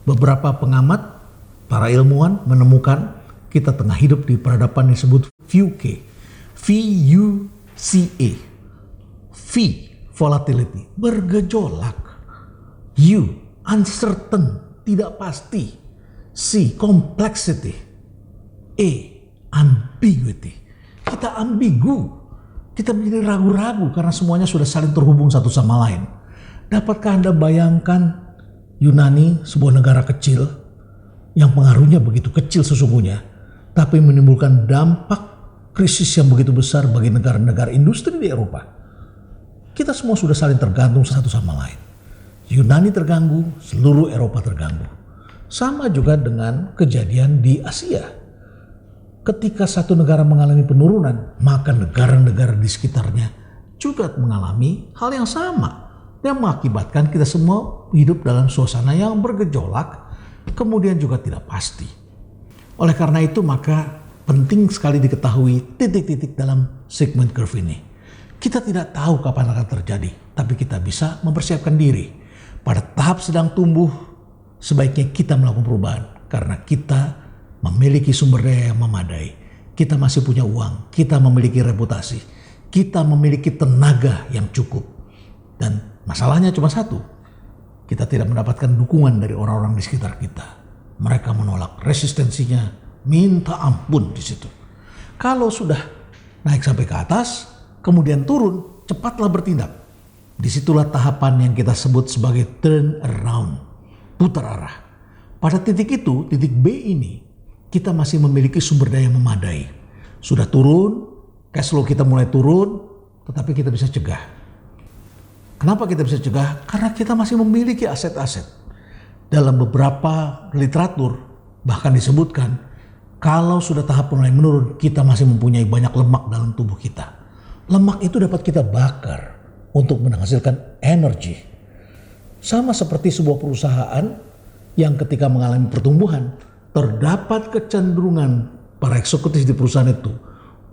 Beberapa pengamat, para ilmuwan menemukan kita tengah hidup di peradaban yang disebut VUCA. V-U-C-A. V, volatility, bergejolak. U, uncertain, tidak pasti. C, complexity. A, ambiguity. Kita ambigu. Kita menjadi ragu-ragu karena semuanya sudah saling terhubung satu sama lain. Dapatkah Anda bayangkan Yunani, sebuah negara kecil yang pengaruhnya begitu kecil sesungguhnya, tapi menimbulkan dampak krisis yang begitu besar bagi negara-negara industri di Eropa. Kita semua sudah saling tergantung satu sama lain. Yunani terganggu, seluruh Eropa terganggu. Sama juga dengan kejadian di Asia. Ketika satu negara mengalami penurunan, maka negara-negara di sekitarnya juga mengalami hal yang sama, yang mengakibatkan kita semua hidup dalam suasana yang bergejolak, kemudian juga tidak pasti. Oleh karena itu, maka penting sekali diketahui titik-titik dalam segment curve ini. Kita tidak tahu kapan akan terjadi, tapi kita bisa mempersiapkan diri. Pada tahap sedang tumbuh, sebaiknya kita melakukan perubahan karena kita memiliki sumber daya yang memadai. Kita masih punya uang, kita memiliki reputasi, kita memiliki tenaga yang cukup. Dan masalahnya cuma satu, kita tidak mendapatkan dukungan dari orang-orang di sekitar kita. Mereka menolak, resistensinya minta ampun di situ. Kalau sudah naik sampai ke atas, kemudian turun, cepatlah bertindak. Disitulah tahapan yang kita sebut sebagai turn around, putar arah. Pada titik itu, titik B ini, kita masih memiliki sumber daya yang memadai. Sudah turun, cash flow kita mulai turun, tetapi kita bisa cegah. Kenapa kita bisa cegah? Karena kita masih memiliki aset-aset. Dalam beberapa literatur bahkan disebutkan, kalau sudah tahap mulai menurun, kita masih mempunyai banyak lemak dalam tubuh kita. Lemak itu dapat kita bakar untuk menghasilkan energi. Sama seperti sebuah perusahaan yang ketika mengalami pertumbuhan, terdapat kecenderungan para eksekutif di perusahaan itu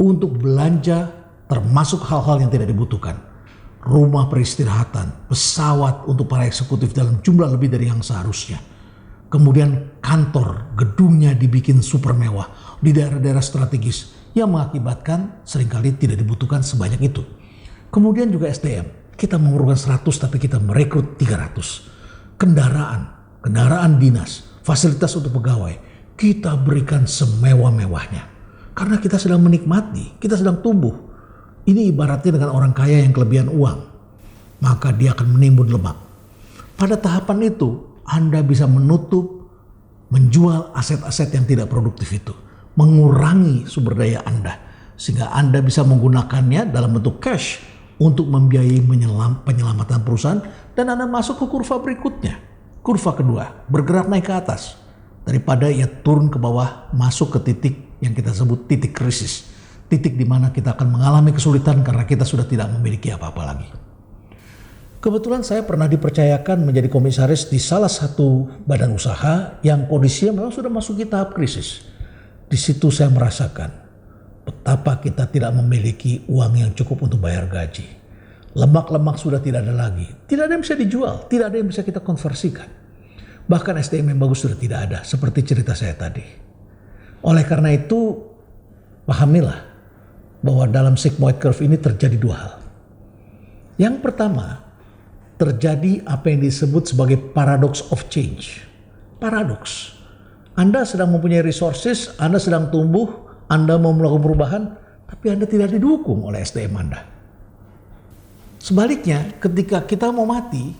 untuk belanja termasuk hal-hal yang tidak dibutuhkan. Rumah peristirahatan, pesawat untuk para eksekutif dalam jumlah lebih dari yang seharusnya. Kemudian kantor, gedungnya dibikin super mewah di daerah-daerah strategis yang mengakibatkan seringkali tidak dibutuhkan sebanyak itu. Kemudian juga SDM, kita memerlukan 100 tapi kita merekrut 300. Kendaraan dinas, fasilitas untuk pegawai, kita berikan semewah-mewahnya. Karena kita sedang menikmati, kita sedang tumbuh. Ini ibaratnya dengan orang kaya yang kelebihan uang. Maka dia akan menimbun lemak. Pada tahapan itu, Anda bisa menutup, menjual aset-aset yang tidak produktif itu. Mengurangi sumber daya Anda. Sehingga Anda bisa menggunakannya dalam bentuk cash untuk membiayai penyelamatan perusahaan. Dan Anda masuk ke kurva berikutnya. Kurva kedua, bergerak naik ke atas. Daripada ia turun ke bawah, masuk ke titik yang kita sebut titik krisis. Titik di mana kita akan mengalami kesulitan karena kita sudah tidak memiliki apa-apa lagi. Kebetulan saya pernah dipercayakan menjadi komisaris di salah satu badan usaha yang kondisinya memang sudah masuk ke tahap krisis. Di situ saya merasakan betapa kita tidak memiliki uang yang cukup untuk bayar gaji. Lemak-lemak sudah tidak ada lagi. Tidak ada yang bisa dijual, tidak ada yang bisa kita konversikan. Bahkan SDM yang bagus sudah tidak ada, seperti cerita saya tadi. Oleh karena itu, pahamilah bahwa dalam sigmoid curve ini terjadi dua hal. Yang pertama, terjadi apa yang disebut sebagai paradox of change. Paradoks. Anda sedang mempunyai resources, Anda sedang tumbuh, Anda mau melakukan perubahan, tapi Anda tidak didukung oleh SDM Anda. Sebaliknya, ketika kita mau mati,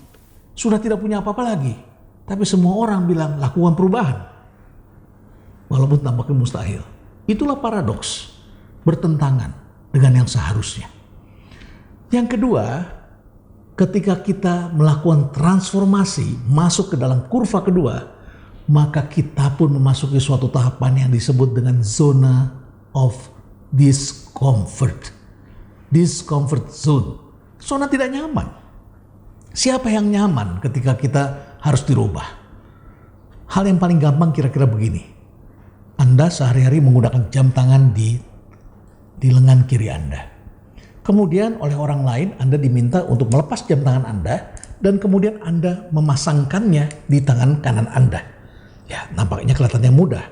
sudah tidak punya apa-apa lagi. Tapi semua orang bilang lakukan perubahan. Walaupun tampaknya mustahil. Itulah paradoks. Bertentangan dengan yang seharusnya. Yang kedua, ketika kita melakukan transformasi masuk ke dalam kurva kedua, maka kita pun memasuki suatu tahapan yang disebut dengan zona of discomfort. Discomfort zone. Zona tidak nyaman. Siapa yang nyaman ketika kita harus dirubah? Hal yang paling gampang kira-kira begini. Anda sehari-hari menggunakan jam tangan di lengan kiri Anda. Kemudian oleh orang lain Anda diminta untuk melepas jam tangan Anda dan kemudian Anda memasangkannya di tangan kanan Anda. Ya, nampaknya kelihatannya mudah.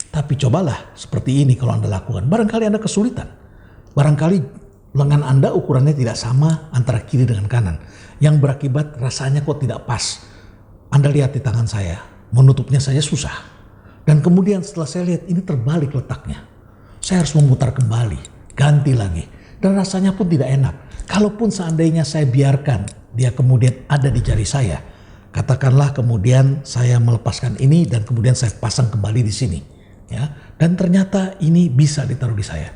Tapi cobalah seperti ini kalau Anda lakukan. Barangkali Anda kesulitan. Barangkali lengan Anda ukurannya tidak sama antara kiri dengan kanan. Yang berakibat rasanya kok tidak pas. Anda lihat di tangan saya, menutupnya saja susah. Dan kemudian setelah saya lihat ini terbalik letaknya. Saya harus memutar kembali, ganti lagi. Dan rasanya pun tidak enak. Kalaupun seandainya saya biarkan dia kemudian ada di jari saya. Katakanlah kemudian saya melepaskan ini dan kemudian saya pasang kembali di sini. Ya, dan ternyata ini bisa ditaruh di saya.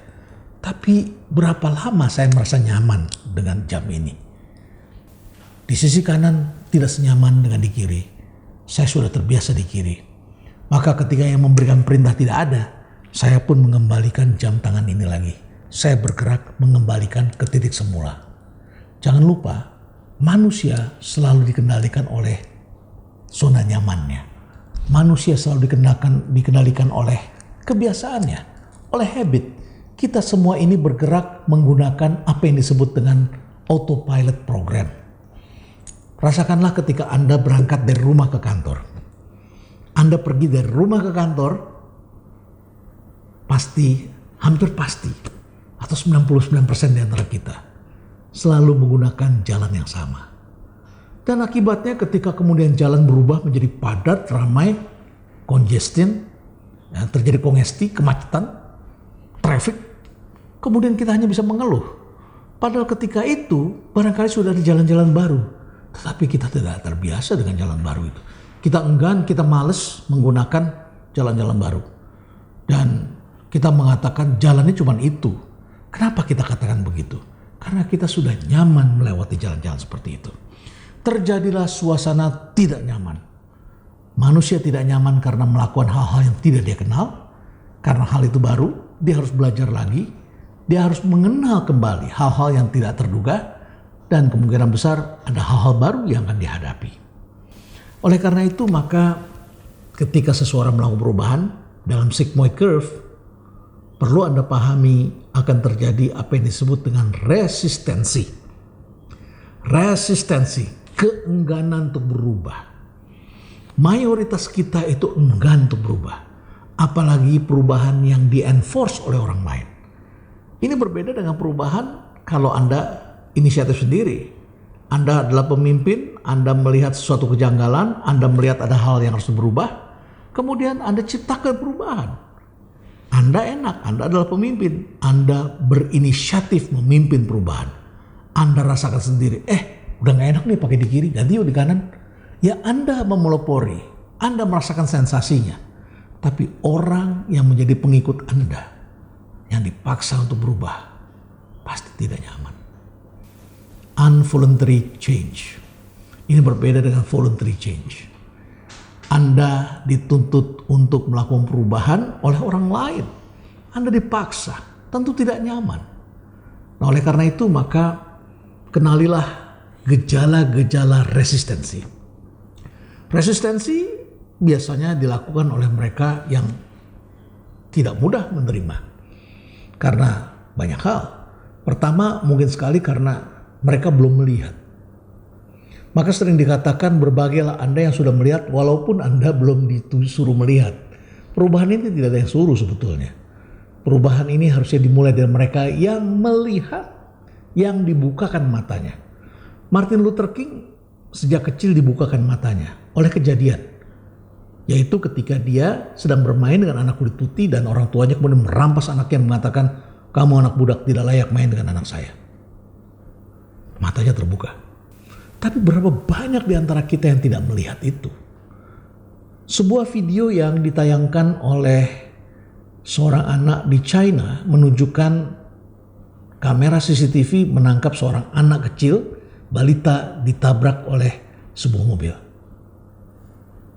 Tapi berapa lama saya merasa nyaman dengan jam ini? Di sisi kanan tidak senyaman dengan di kiri. Saya sudah terbiasa di kiri. Maka ketika yang memberikan perintah tidak ada, saya pun mengembalikan jam tangan ini lagi. Saya bergerak mengembalikan ke titik semula. Jangan lupa, manusia selalu dikendalikan oleh zona nyamannya. Manusia selalu dikendalikan oleh kebiasaannya, oleh habit. Kita semua ini bergerak menggunakan apa yang disebut dengan autopilot program. Rasakanlah ketika Anda berangkat dari rumah ke kantor. Anda pergi dari rumah ke kantor, hampir pasti, atau 99% di antara kita, selalu menggunakan jalan yang sama. Dan akibatnya ketika kemudian jalan berubah menjadi padat, ramai, congestion, ya, terjadi kongesti, kemacetan, traffic, kemudian kita hanya bisa mengeluh. Padahal ketika itu barangkali sudah ada jalan-jalan baru, tetapi kita tidak terbiasa dengan jalan baru itu. Kita enggan, kita males menggunakan jalan-jalan baru. Dan kita mengatakan jalannya cuma itu. Kenapa kita katakan begitu? Karena kita sudah nyaman melewati jalan-jalan seperti itu. Terjadilah suasana tidak nyaman. Manusia tidak nyaman karena melakukan hal-hal yang tidak dia kenal. Karena hal itu baru, dia harus belajar lagi. Dia harus mengenal kembali hal-hal yang tidak terduga. Dan kemungkinan besar ada hal-hal baru yang akan dihadapi. Oleh karena itu maka ketika seseorang melakukan perubahan dalam sigmoid curve, perlu Anda pahami akan terjadi apa yang disebut dengan resistensi. Resistensi. Keengganan untuk berubah. Mayoritas kita itu enggan untuk berubah. Apalagi perubahan yang di-enforce oleh orang lain. Ini berbeda dengan perubahan kalau Anda inisiatif sendiri. Anda adalah pemimpin, Anda melihat sesuatu kejanggalan, Anda melihat ada hal yang harus berubah. Kemudian Anda ciptakan perubahan. Anda enak, Anda adalah pemimpin. Anda berinisiatif memimpin perubahan. Anda rasakan sendiri, udah gak enak nih pakai di kiri, ganti yuk di kanan. Ya Anda memelopori, Anda merasakan sensasinya. Tapi orang yang menjadi pengikut Anda, yang dipaksa untuk berubah, pasti tidak nyaman. Involuntary change. Ini berbeda dengan voluntary change. Anda dituntut untuk melakukan perubahan oleh orang lain. Anda dipaksa, tentu tidak nyaman. Nah, oleh karena itu maka kenalilah gejala-gejala resistensi. Resistensi biasanya dilakukan oleh mereka yang tidak mudah menerima. Karena banyak hal. Pertama mungkin sekali karena mereka belum melihat. Maka sering dikatakan berbagailah Anda yang sudah melihat walaupun Anda belum disuruh melihat. Perubahan ini tidak ada yang suruh sebetulnya. Perubahan ini harusnya dimulai dari mereka yang melihat, yang dibukakan matanya. Martin Luther King sejak kecil dibukakan matanya oleh kejadian. Yaitu ketika dia sedang bermain dengan anak kulit putih dan orang tuanya kemudian merampas anaknya dan mengatakan, "Kamu anak budak tidak layak main dengan anak saya." Matanya terbuka. Tapi berapa banyak di antara kita yang tidak melihat itu? Sebuah video yang ditayangkan oleh seorang anak di China menunjukkan kamera CCTV menangkap seorang anak kecil, balita ditabrak oleh sebuah mobil.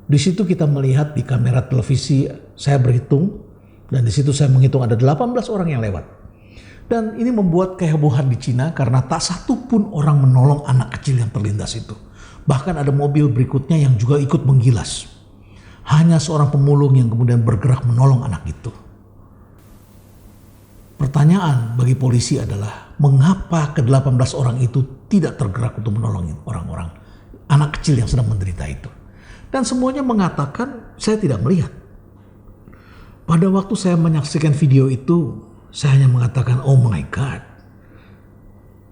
Di situ kita melihat di kamera televisi, saya berhitung, dan di situ saya menghitung ada 18 orang yang lewat. Dan ini membuat kehebohan di Cina karena tak satu pun orang menolong anak kecil yang terlindas itu. Bahkan ada mobil berikutnya yang juga ikut menggilas. Hanya seorang pemulung yang kemudian bergerak menolong anak itu. Pertanyaan bagi polisi adalah mengapa ke-18 orang itu tidak tergerak untuk menolong orang-orang, anak kecil yang sedang menderita itu. Dan semuanya mengatakan saya tidak melihat. Pada waktu saya menyaksikan video itu, saya hanya mengatakan, oh my God.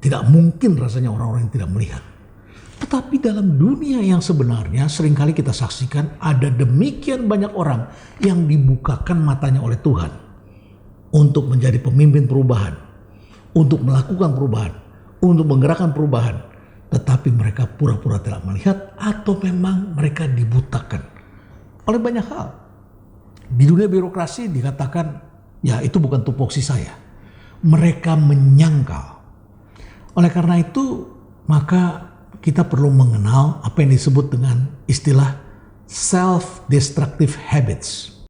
Tidak mungkin rasanya orang-orang yang tidak melihat. Tetapi dalam dunia yang sebenarnya seringkali kita saksikan ada demikian banyak orang yang dibukakan matanya oleh Tuhan untuk menjadi pemimpin perubahan, untuk melakukan perubahan, untuk menggerakkan perubahan. Tetapi mereka pura-pura tidak melihat atau memang mereka dibutakan oleh banyak hal. Di dunia birokrasi dikatakan, ya itu bukan tupoksi saya. Mereka menyangkal. Oleh karena itu, maka kita perlu mengenal apa yang disebut dengan istilah self-destructive habits.